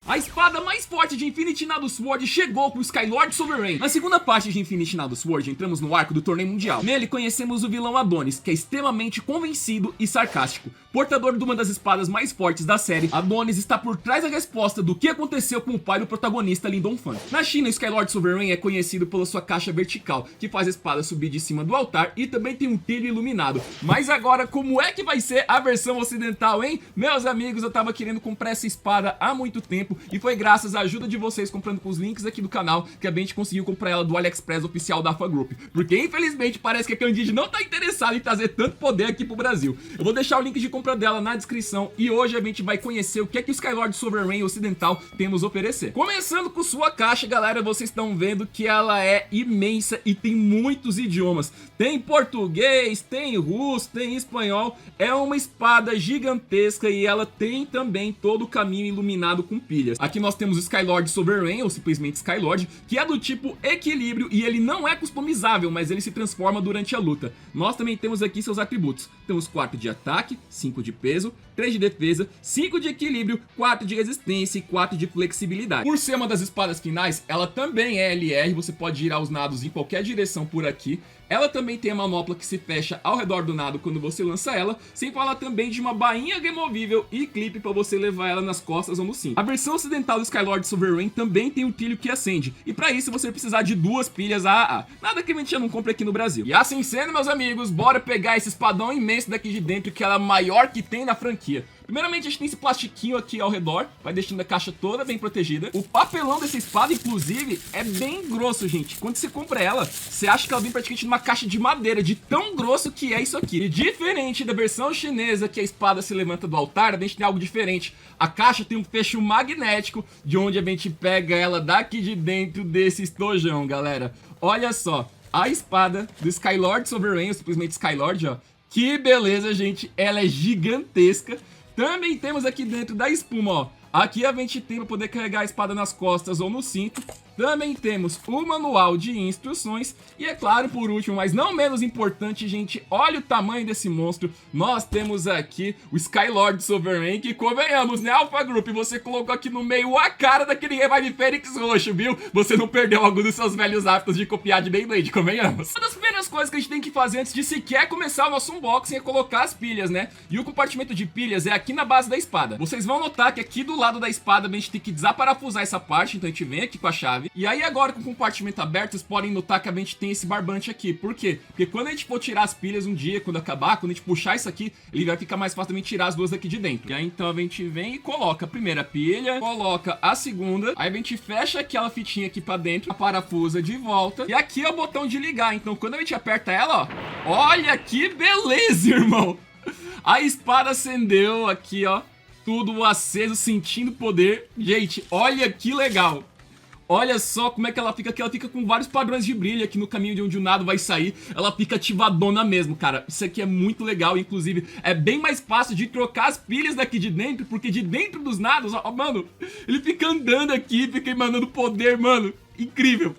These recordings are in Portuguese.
A espada mais forte de Infinity Nados Sword chegou com o Skylord Sovereign. Na segunda parte de Infinity Nados Sword, entramos no arco do torneio mundial. Nele conhecemos o vilão Adonis, que é extremamente convencido e sarcástico. Portador de uma das espadas mais fortes da série, Adonis está por trás da resposta do que aconteceu com o pai do protagonista, Lin Dongfang. Na China, o Skylord Sovereign é conhecido pela sua caixa vertical, que faz a espada subir de cima do altar e também tem um trilho iluminado. Mas agora, como é que vai ser a versão ocidental, hein? Meus amigos, eu tava querendo comprar essa espada há muito tempo e foi graças à ajuda de vocês comprando com os links aqui do canal que a gente conseguiu comprar ela do AliExpress oficial da Alpha Group. Porque infelizmente parece que a Candide não tá interessada em trazer tanto poder aqui pro Brasil. Eu vou deixar o link de compra dela na descrição e hoje a gente vai conhecer o que é que o Skylord Sovereign ocidental tem a nos oferecer. Começando com sua caixa, galera, vocês estão vendo que ela é imensa e tem muitos idiomas. Tem português, tem russo, tem espanhol. É uma espada gigantesca e ela tem também todo o caminho iluminado com pilhas. Aqui nós temos o Skylord Sovereign, ou simplesmente Skylord, que é do tipo equilíbrio e ele não é customizável, mas ele se transforma durante a luta. Nós também temos aqui seus atributos. Temos 4 de ataque, 5 de peso, 3 de defesa, 5 de equilíbrio, 4 de resistência e 4 de flexibilidade. Por ser uma das espadas finais, ela também é LR, você pode girar os nados em qualquer direção por aqui. Ela também tem a manopla que se fecha ao redor do nado quando você lança ela, sem falar também de uma bainha removível e clipe para você levar ela nas costas ou no cinto. A versão ocidental do Skylord Sovereign também tem um trilho que acende, e para isso você vai precisar de 2 pilhas AAA, nada que a gente já não compra aqui no Brasil. E assim sendo, meus amigos, bora pegar esse espadão imenso daqui de dentro, que ela é a maior que tem na franquia. Primeiramente a gente tem esse plastiquinho aqui ao redor, vai deixando a caixa toda bem protegida. O papelão dessa espada, inclusive, é bem grosso, gente. Quando você compra ela, você acha que ela vem praticamente numa caixa de madeira, de tão grosso que é isso aqui. E diferente da versão chinesa, que a espada se levanta do altar, a gente tem algo diferente. A caixa tem um fecho magnético, de onde a gente pega ela daqui de dentro desse estojão, galera. Olha só, a espada do Skylord Sovereign, ou simplesmente Skylord, ó. Que beleza, gente. Ela é gigantesca. Também temos aqui dentro da espuma, ó. Aqui a gente tem para poder carregar a espada nas costas ou no cinto. Também temos o manual de instruções. E é claro, por último, mas não menos importante, gente, olha o tamanho desse monstro. Nós temos aqui o Skylord Sovereign, que convenhamos, né, Alpha Group? Você colocou aqui no meio a cara daquele Revive Fênix roxo, viu? Você não perdeu algum dos seus velhos hábitos de copiar de Beyblade, convenhamos. Uma das primeiras coisas que a gente tem que fazer antes de sequer começar o nosso unboxing é colocar as pilhas, né? E o compartimento de pilhas é aqui na base da espada. Vocês vão notar que aqui do lado da espada a gente tem que desaparafusar essa parte, então a gente vem aqui com a chave. E aí agora com o compartimento aberto, vocês podem notar que a gente tem esse barbante aqui. Por quê? Porque quando a gente for tirar as pilhas um dia, quando acabar, quando a gente puxar isso aqui, ele vai ficar mais fácil também tirar as duas daqui de dentro. E aí então a gente vem e coloca a primeira pilha, coloca a segunda, aí a gente fecha aquela fitinha aqui pra dentro, a parafusa de volta. E aqui é o botão de ligar, então quando a gente aperta ela, ó, olha que beleza, irmão! A espada acendeu aqui, ó. Tudo aceso, sentindo poder. Gente, olha que legal. Olha só como é que ela fica aqui. Ela fica com vários padrões de brilho aqui no caminho de onde o nado vai sair. Ela fica ativadona mesmo, cara. Isso aqui é muito legal. Inclusive, é bem mais fácil de trocar as pilhas daqui de dentro, porque de dentro dos nados, ó, mano, ele fica andando aqui, fica emanando poder, mano. Incrível.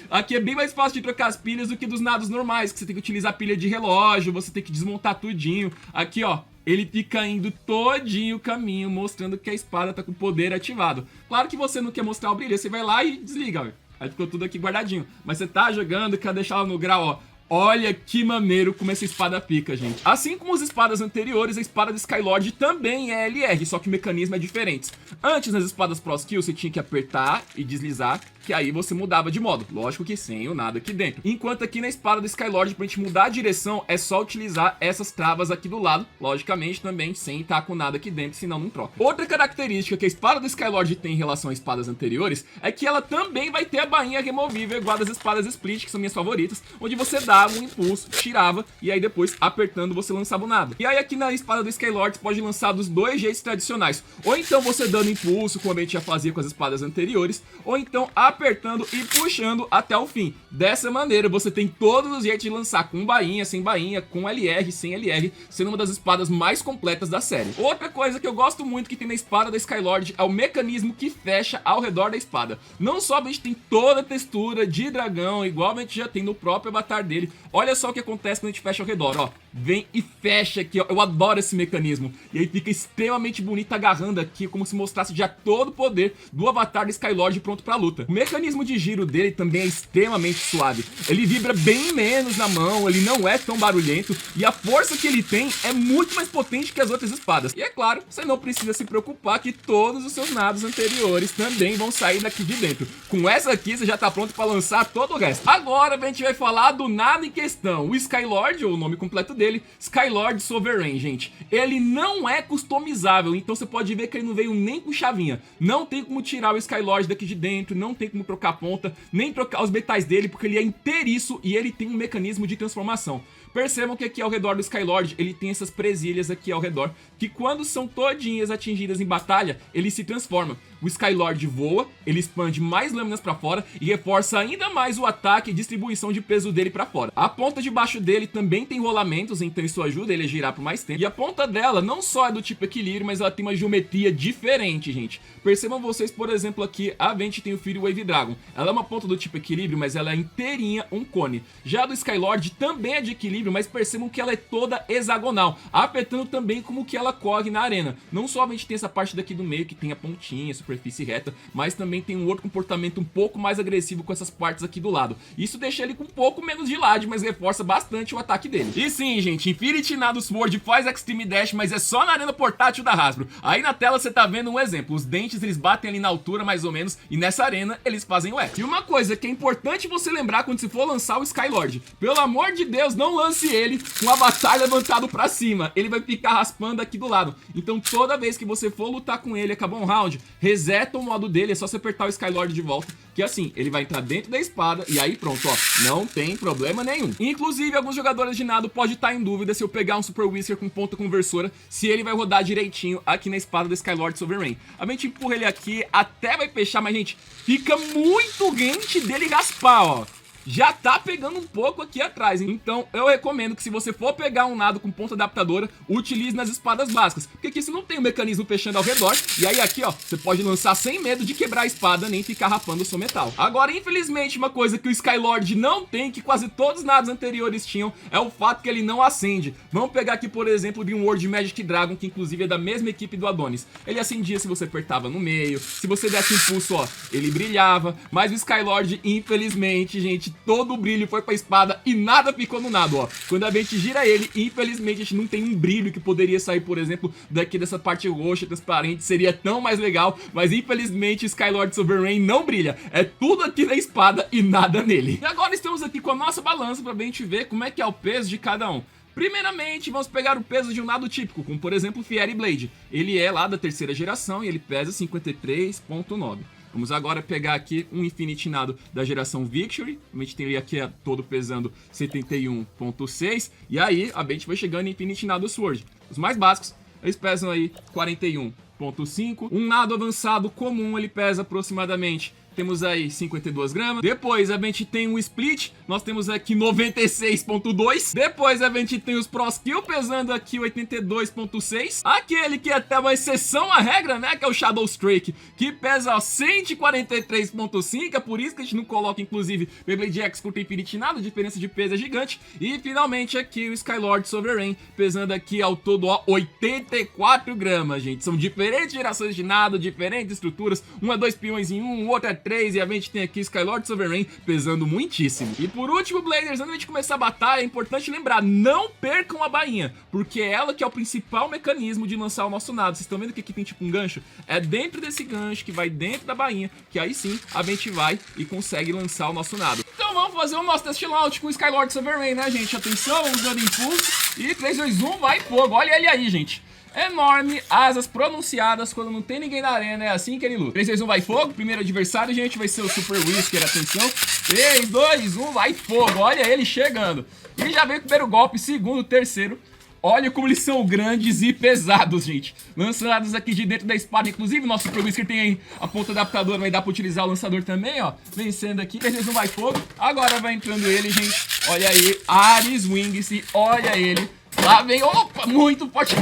Aqui é bem mais fácil de trocar as pilhas do que dos nados normais, que você tem que utilizar pilha de relógio, você tem que desmontar tudinho. Aqui, ó, ele fica indo todinho o caminho, mostrando que a espada tá com o poder ativado. Claro que você não quer mostrar o brilho, você vai lá e desliga, ó. Aí ficou tudo aqui guardadinho. Mas você tá jogando, quer deixar ela no grau, ó. Olha que maneiro como essa espada pica, gente. Assim como as espadas anteriores, a espada do Skylord também é LR, só que o mecanismo é diferente. Antes, nas espadas Pro Skill, você tinha que apertar e deslizar, que aí você mudava de modo. Lógico que sem o nada aqui dentro. Enquanto aqui na espada do Skylord, pra gente mudar a direção, é só utilizar essas travas aqui do lado. Logicamente, também sem estar com nada aqui dentro, senão não troca. Outra característica que a espada do Skylord tem em relação às espadas anteriores é que ela também vai ter a bainha removível, igual das espadas Split, que são minhas favoritas, onde você dá um impulso, tirava, e aí depois, apertando, você lançava o nada. E aí aqui na espada do Skylord, você pode lançar dos dois jeitos tradicionais. Ou então você dando impulso, como a gente já fazia com as espadas anteriores, ou então apertando e puxando até o fim. Dessa maneira, você tem todos os jeitos de lançar, com bainha, sem bainha, com LR, sem LR, sendo uma das espadas mais completas da série. Outra coisa que eu gosto muito que tem na espada da Skylord é o mecanismo que fecha ao redor da espada. Não só a gente tem toda a textura de dragão, igual a gente já tem no próprio avatar dele. Olha só o que acontece quando a gente fecha ao redor, ó. vem e fecha aqui, ó. Eu adoro esse mecanismo. E aí fica extremamente bonito agarrando aqui, como se mostrasse já todo o poder do avatar do Skylord pronto pra luta. O mecanismo de giro dele também é extremamente suave. Ele vibra bem menos na mão, ele não é tão barulhento, e a força que ele tem é muito mais potente que as outras espadas. E é claro, você não precisa se preocupar que todos os seus nados anteriores também vão sair daqui de dentro. Com essa aqui, você já tá pronto pra lançar todo o resto. Agora a gente vai falar do nado em questão. O Skylord, ou o nome completo dele, Skylord Sovereign, gente. Ele não é customizável, então você pode ver que ele não veio nem com chavinha. Não tem como tirar o Skylord daqui de dentro, não tem como trocar a ponta, nem trocar os metais dele, porque ele é inteiriço e ele tem um mecanismo de transformação. Percebam que aqui ao redor do Skylord, ele tem essas presilhas aqui ao redor, que quando são todinhas atingidas em batalha, ele se transforma. O Skylord voa, ele expande mais lâminas pra fora e reforça ainda mais o ataque e distribuição de peso dele pra fora. A ponta de baixo dele também tem rolamentos, então isso ajuda ele a girar por mais tempo. E a ponta dela não só é do tipo equilíbrio, mas ela tem uma geometria diferente, gente. Percebam vocês, por exemplo, aqui a Venti tem o Fury Wave Dragon. Ela é uma ponta do tipo equilíbrio, mas ela é inteirinha um cone. Já a do Skylord também é de equilíbrio, mas percebam que ela é toda hexagonal, afetando também como que ela corre na arena. Não somente tem essa parte daqui do meio que tem a pontinha, superfície reta, mas também tem um outro comportamento um pouco mais agressivo com essas partes aqui do lado. Isso deixa ele com um pouco menos de lag, mas reforça bastante o ataque dele. E sim, gente, Infinity Nado Sword faz Extreme Dash, mas é só na arena portátil da Hasbro. Aí na tela você tá vendo um exemplo, os dentes eles batem ali na altura mais ou menos, e nessa arena eles fazem o X. E uma coisa que é importante você lembrar quando se for lançar o Skylord, pelo amor de Deus, não lance ele com a batalha levantado pra cima, ele vai ficar raspando aqui do lado. Então toda vez que você for lutar com ele, acabou um round, reseta o modo dele, é só você apertar o Skylord de volta, que assim, ele vai entrar dentro da espada e aí pronto, ó, não tem problema nenhum. Inclusive, alguns jogadores de nado podem estar em dúvida se eu pegar um Super Whisker com ponta conversora, se ele vai rodar direitinho aqui na espada do Skylord Sovereign. A gente empurra ele aqui, até vai fechar, mas gente, fica muito rente dele raspar, ó. Já tá pegando um pouco aqui atrás, então eu recomendo que se você for pegar um nado com ponta adaptadora, utilize nas espadas básicas, porque aqui você não tem o mecanismo fechando ao redor, e aí aqui ó, você pode lançar sem medo de quebrar a espada, nem ficar rapando o seu metal. Agora, infelizmente, uma coisa que o Skylord não tem, que quase todos os nados anteriores tinham, é o fato que ele não acende. Vamos pegar aqui, por exemplo, de um World Magic Dragon, que inclusive é da mesma equipe do Adonis. Ele acendia se você apertava no meio, se você desse impulso, ó, ele brilhava, mas o Skylord, infelizmente, gente, todo o brilho foi pra espada e nada ficou no nado, ó. Quando a gente gira ele, infelizmente a gente não tem um brilho que poderia sair, por exemplo, daqui dessa parte roxa, transparente, seria tão mais legal, mas infelizmente o Skylord Sovereign não brilha. É tudo aqui na espada e nada nele. E agora estamos aqui com a nossa balança pra gente ver como é que é o peso de cada um. Primeiramente, vamos pegar o peso de um nado típico, como por exemplo o Fiery Blade. Ele é lá da terceira geração e ele pesa 53,9. Vamos agora pegar aqui um Infinity Nado da geração Victory. A gente tem ele aqui todo pesando 71,6. E aí a gente vai chegando em Infinity Nado Sword. Os mais básicos, eles pesam aí 41,5. Um nado avançado comum, ele pesa aproximadamente, temos aí 52 gramas. Depois a gente tem um Split, nós temos aqui 96,2. Depois a gente tem os Pro Skill pesando aqui 82,6. Aquele que é até uma exceção à regra, né, que é o Shadow Strike, que pesa 143,5. É por isso que a gente não coloca inclusive Beyblade X com Infinity Nado, a diferença de peso é gigante. E finalmente aqui o Skylord Sovereign, pesando aqui ao todo, ó, 84 gramas, gente. São diferentes gerações de nado, diferentes estruturas. Um é 2 peões em um, o outro é 3, e a gente tem aqui Skylord Sovereign pesando muitíssimo. E por último, Bladers, antes de começar a batalha, é importante lembrar, não percam a bainha, porque é ela que é o principal mecanismo de lançar o nosso nado. Vocês estão vendo que aqui tem tipo um gancho? É dentro desse gancho, que vai dentro da bainha, que aí sim a gente vai e consegue lançar o nosso nado. Então vamos fazer o nosso test launch com o Skylord Sovereign, né, gente? Atenção, vamos dando impulso, e 3, 2, 1, vai fogo. Olha ele aí, gente. Enorme, asas pronunciadas, quando não tem ninguém na arena, é assim que ele luta. 3, 2, 1, vai fogo. Primeiro adversário, gente, vai ser o Super Whisker, atenção. 3, 2, 1, vai fogo. Olha ele chegando. E já veio o primeiro golpe, segundo, terceiro. Olha como eles são grandes e pesados, gente. Lançados aqui de dentro da espada. Inclusive, o nosso Super Whisker tem aí a ponta adaptadora, vai dar pra utilizar o lançador também, ó. Vencendo aqui, 3, 2, 1, vai fogo. Agora vai entrando ele, gente. Olha aí, Ares Wings, e olha ele. Lá vem, opa, muito forte.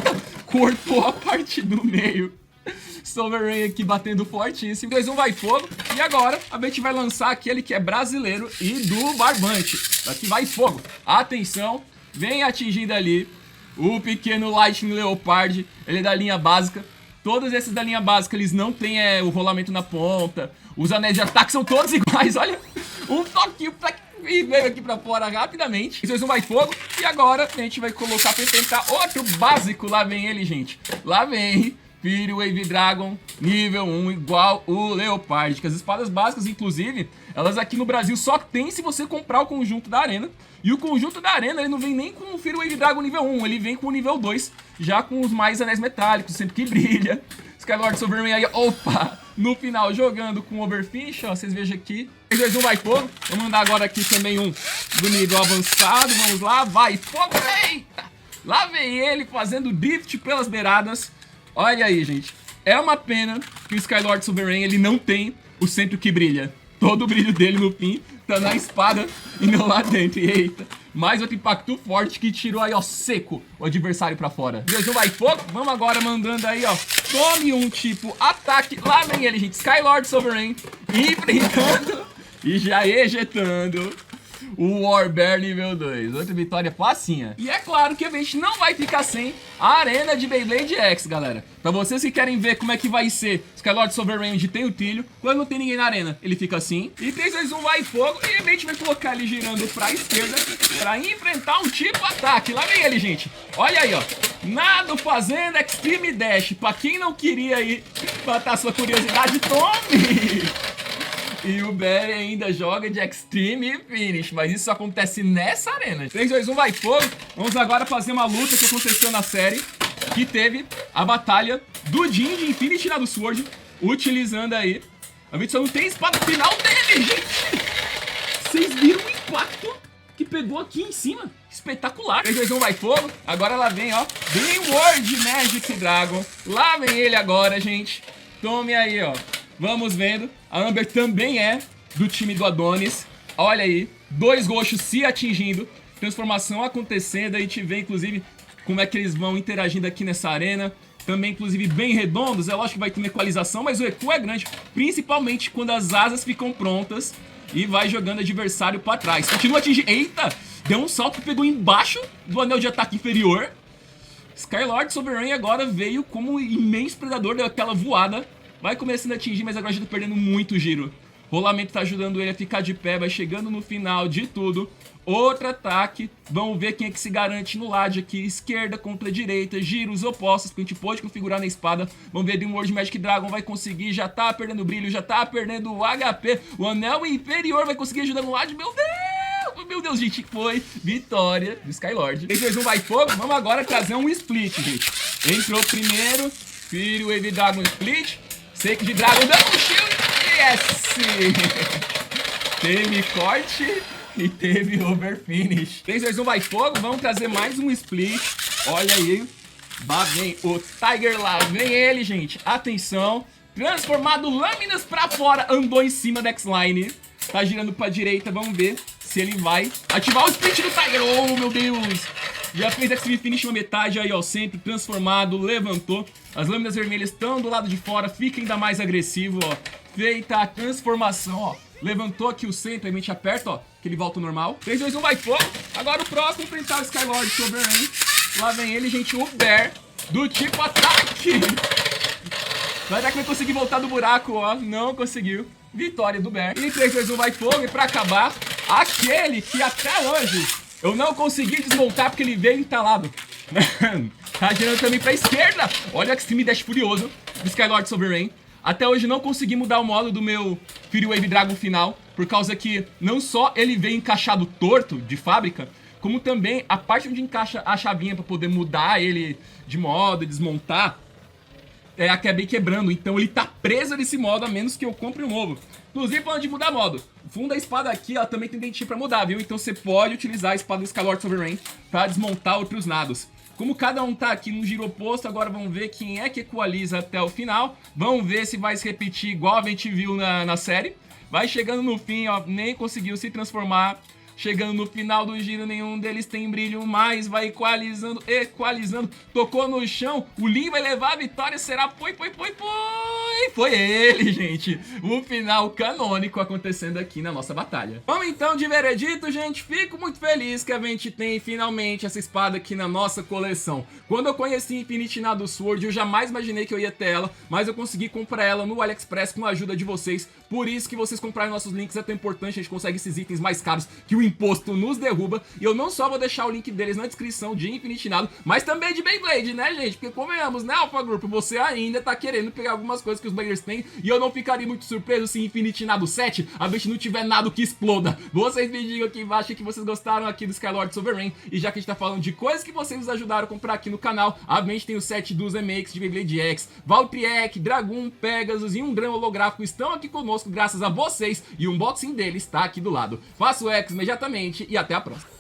Cortou a parte do meio. Sovereign aqui batendo fortíssimo. 2, 1, vai fogo. E agora a gente vai lançar aquele que é brasileiro e do barbante. Aqui vai fogo. Atenção. vem atingindo ali o pequeno Lightning Leopard. Ele é da linha básica. Todos esses da linha básica, eles não têm o rolamento na ponta. Os anéis de ataque são todos iguais, olha. Um toquinho e veio aqui pra fora rapidamente. Isso não vai fogo. E agora a gente vai colocar pra enfrentar outro básico. Lá vem ele, gente. Lá vem Fury Wave Dragon nível 1 igual o Leopard. Que as espadas básicas, inclusive, elas aqui no Brasil só tem se você comprar o conjunto da Arena. E o conjunto da Arena, ele não vem nem com o Fury Wave Dragon nível 1. Ele vem com o nível 2, já com os mais anéis metálicos, sempre que brilha. Skylord Sovereign aí, opa! No final, jogando com Overfinish, ó, vocês vejam aqui. 3, 2, 1, vai fogo. Vou mandar agora aqui também um do nível avançado. Vamos lá, vai fogo. Eita! Lá vem ele fazendo drift pelas beiradas. Olha aí, gente. É uma pena que o Skylord Sovereign, ele não tem o centro que brilha. Todo o brilho dele no fim tá na espada e não lá dentro. Eita. Mais outro impacto forte que tirou aí, ó, seco o adversário pra fora. Deus, não vai fogo. Vamos agora mandando aí, ó. Tome um tipo ataque. Lá vem ele, gente. Skylord Sovereign enfrentando e já ejetando o Warbear nível 2. Outra vitória facinha. E é claro que a gente não vai ficar sem a arena de Beyblade X, galera. Pra vocês que querem ver como é que vai ser Skylord Sovereign, onde tem o trilho, quando não tem ninguém na arena, ele fica assim. E 3, 2, 1, vai fogo. E a gente vai colocar ele girando pra esquerda pra enfrentar um tipo ataque. Lá vem ele, gente. Olha aí, ó. Nado fazendo Extreme Dash. Pra quem não queria aí matar sua curiosidade, tome! E o Barry ainda joga de Extreme Finish, mas isso acontece nessa arena. 3, 2, 1, vai fogo. Vamos agora fazer uma luta que aconteceu na série, que teve a batalha do Jin de Infinity na do Sword, utilizando aí. A gente só não tem espada final dele, gente. Vocês viram o impacto que pegou aqui em cima? Espetacular. 3, 2, 1, vai fogo. Agora ela vem, ó. Dreamworld Magic Dragon. Lá vem ele agora, gente. Tome aí, ó. Vamos vendo. A Amber também é do time do Adonis. Olha aí. 2 roxos se atingindo. Transformação acontecendo. A gente vê, inclusive, como é que eles vão interagindo aqui nessa arena. Também, inclusive, bem redondos. É lógico que vai ter uma equalização, mas o recuo é grande. Principalmente quando as asas ficam prontas e vai jogando o adversário pra trás. Continua atingindo. Eita! Deu um salto que pegou embaixo do anel de ataque inferior. Skylord Sovereign agora veio como imenso predador, deu aquela voada. Vai começando a atingir, mas agora já tá perdendo muito giro. Rolamento tá ajudando ele a ficar de pé, vai chegando no final de tudo. Outro ataque, vamos ver quem é que se garante no lado aqui. Esquerda contra direita, giros opostos que a gente pode configurar na espada. Vamos ver, Dreamworld Magic Dragon vai conseguir, já tá perdendo brilho, já tá perdendo o HP. O anel inferior vai conseguir ajudar no lado, meu Deus! Meu Deus, gente, foi vitória do Skylord. 3, 2, 1, vai fogo. Vamos agora trazer um split, gente. Entrou primeiro, Fury Wave Dragon Split. Sacred Dragon, Double Shield, yes! Teve corte e teve Overfinish. 3, 2, 1, vai fogo. Vamos trazer mais um split. Olha aí. Lá vem o Tiger, lá vem ele, gente. Atenção. Transformado lâminas pra fora. Andou em cima da X-Line. Tá girando pra direita. Vamos ver se ele vai ativar o split do Tiger. Oh, meu Deus. Já fez Extreme Finish na metade aí, ó. Sempre transformado. Levantou. As lâminas vermelhas estão do lado de fora. Fica ainda mais agressivo, ó. Feita a transformação, ó. Levantou aqui o centro, a gente aperta, ó, que ele volta ao normal. 3, 2, 1, vai fogo. Agora o próximo enfrentar o Skylord Sovereign. Lá vem ele, gente, o Bear, do tipo ataque. Vai dar que vai conseguir voltar do buraco, ó. Não conseguiu. Vitória do Bear. E 3, 2, 1, vai fogo. E pra acabar, aquele que até hoje eu não consegui desmontar porque ele veio entalado. Tá girando também pra esquerda. Olha o Extreme Dash furioso do Skylord Sovereign. Até hoje não consegui mudar o modo do meu Fury Wave Dragon final, por causa que não só ele veio encaixado torto de fábrica, como também a parte onde encaixa a chavinha para poder mudar ele de modo e desmontar, acabei quebrando. Então ele tá preso nesse modo, a menos que eu compre um novo. Inclusive, falando de mudar modo, o fundo da espada aqui, ela também tem dentinho pra mudar, viu? Então você pode utilizar a espada do Skylord Sovereign pra desmontar outros nados. Como cada um tá aqui no giro oposto, agora vamos ver quem é que equaliza até o final. Vamos ver se vai se repetir igual a gente viu na série. Vai chegando no fim, ó, nem conseguiu se transformar. Chegando no final do giro, nenhum deles tem brilho mais. Vai equalizando, equalizando. Tocou no chão, o Lin vai levar a vitória. Será? Foi ele, gente. O final canônico acontecendo aqui na nossa batalha. Vamos então de veredito, gente. Fico muito feliz que a gente tem finalmente essa espada aqui na nossa coleção. Quando eu conheci Infinity Nado Sword, eu jamais imaginei que eu ia ter ela, mas eu consegui comprar ela no AliExpress com a ajuda de vocês. Por isso que vocês comprarem nossos links é tão importante. A gente consegue esses itens mais caros que o imposto nos derruba. E eu não só vou deixar o link deles na descrição de Infinity Nado, mas também de Beyblade, né, gente? Porque convenhamos, né, Alpha Group, você ainda tá querendo pegar algumas coisas que os Bladers têm, e eu não ficaria muito surpreso se Infinity Nado 7 a gente não tiver nada que exploda. Vocês me digam aqui embaixo que vocês gostaram aqui do Skylord Sovereign, e já que a gente tá falando de coisas que vocês nos ajudaram a comprar aqui no canal, a gente tem o set dos remakes de Beyblade X, Valtryek, Dragoon, Pegasus e um drama holográfico estão aqui conosco graças a vocês, e o unboxing deles está aqui do lado. Faço o X imediatamente e até a próxima.